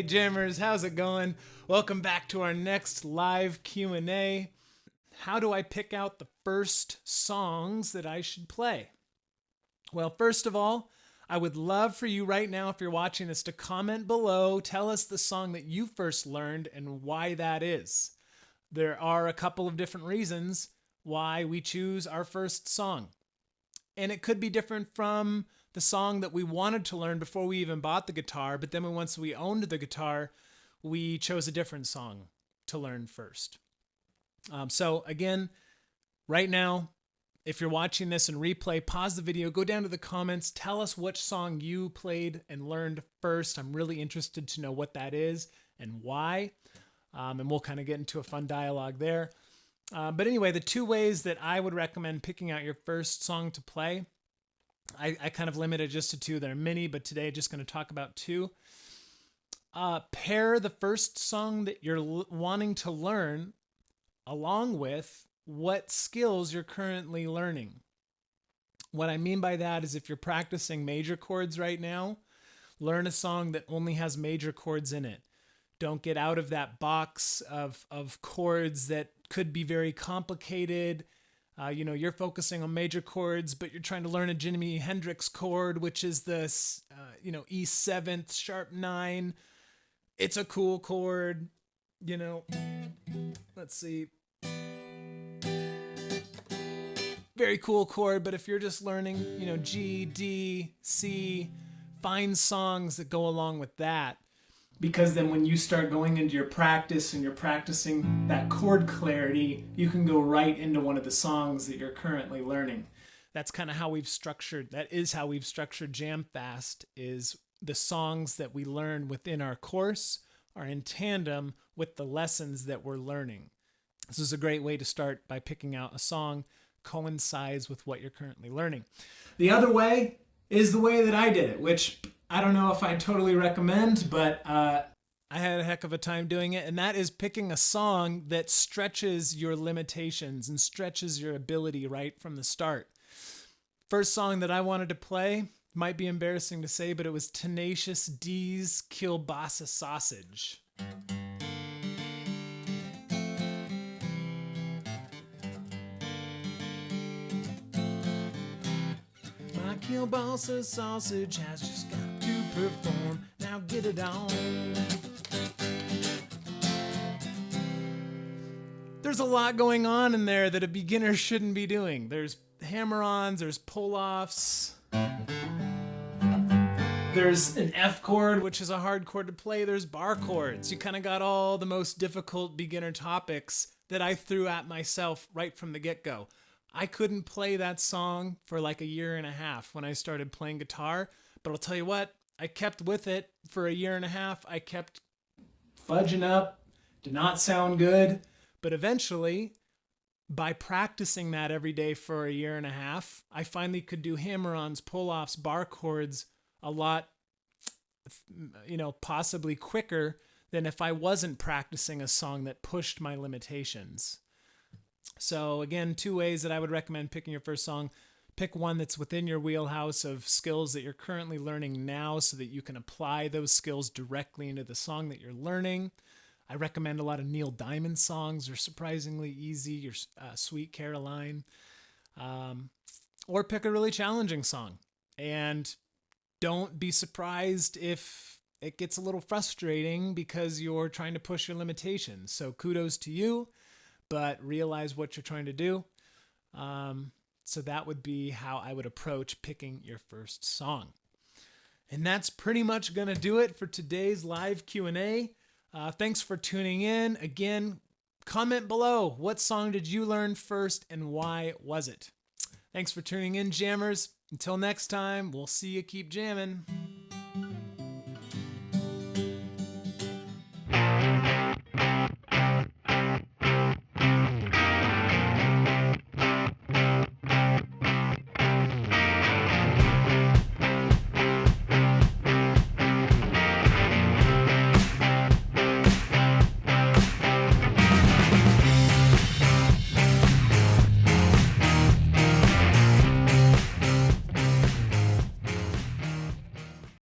Hey Jammers, how's it going? Welcome back to our next live Q&A. How do I pick out the first songs that I should play? Well, first of all, I would love for you right now, if you're watching this, to comment below. Tell us the song that you first learned and why that is. There are a couple of different reasons why we choose our first song. And it could be different from the song that we wanted to learn before we even bought the guitar, but then once we owned the guitar, we chose a different song to learn first. So again, right now, if you're watching this in replay, pause the video, go down to the comments, tell us which song you played and learned first. I'm really interested to know what that is and why. And we'll kind of get into a fun dialogue there. But anyway, the two ways that I would recommend picking out your first song to play, I kind of limited just to two. There are many, but today I'm just going to talk about two. Pair the first song that you're wanting to learn along with what skills you're currently learning. What I mean by that is if you're practicing major chords right now, learn a song that only has major chords in it. Don't get out of that box of chords that could be very complicated. You're focusing on major chords, but you're trying to learn a Jimi Hendrix chord, which is the, E7th, sharp 9. It's a cool chord, let's see. Very cool chord, but if you're just learning, G, D, C, find songs that go along with that. Because then when you start going into your practice and you're practicing that chord clarity, you can go right into one of the songs that you're currently learning. That is how we've structured Jam Fast, is the songs that we learn within our course are in tandem with the lessons that we're learning. This is a great way to start by picking out a song coincides with what you're currently learning. The other way is the way that I did it, which I don't know if I totally recommend, but I had a heck of a time doing it, and that is picking a song that stretches your limitations and stretches your ability right from the start. First song that I wanted to play, might be embarrassing to say, but it was Tenacious D's Kielbasa Sausage. My kielbasa sausage has just got to perform. Now get it on. There's a lot going on in there that a beginner shouldn't be doing. There's hammer-ons, there's pull-offs. There's an F chord, which is a hard chord to play. There's bar chords. You kind of got all the most difficult beginner topics that I threw at myself right from the get-go. I couldn't play that song for like a year and a half when I started playing guitar, but I'll tell you what, I kept with it for a year and a half. I kept fudging up, did not sound good, but eventually, by practicing that every day for a year and a half, I finally could do hammer-ons, pull-offs, bar chords a lot, possibly quicker than if I wasn't practicing a song that pushed my limitations. So again, two ways that I would recommend picking your first song. Pick one that's within your wheelhouse of skills that you're currently learning now so that you can apply those skills directly into the song that you're learning. I recommend a lot of Neil Diamond songs. They're surprisingly easy. Your Sweet Caroline. Or pick a really challenging song. And don't be surprised if it gets a little frustrating because you're trying to push your limitations. So kudos to you, but realize what you're trying to do. So that would be how I would approach picking your first song. And that's pretty much going to do it for today's live Q&A. Thanks for tuning in. Again, comment below. What song did you learn first and why was it? Thanks for tuning in, jammers. Until next time, we'll see you keep jamming.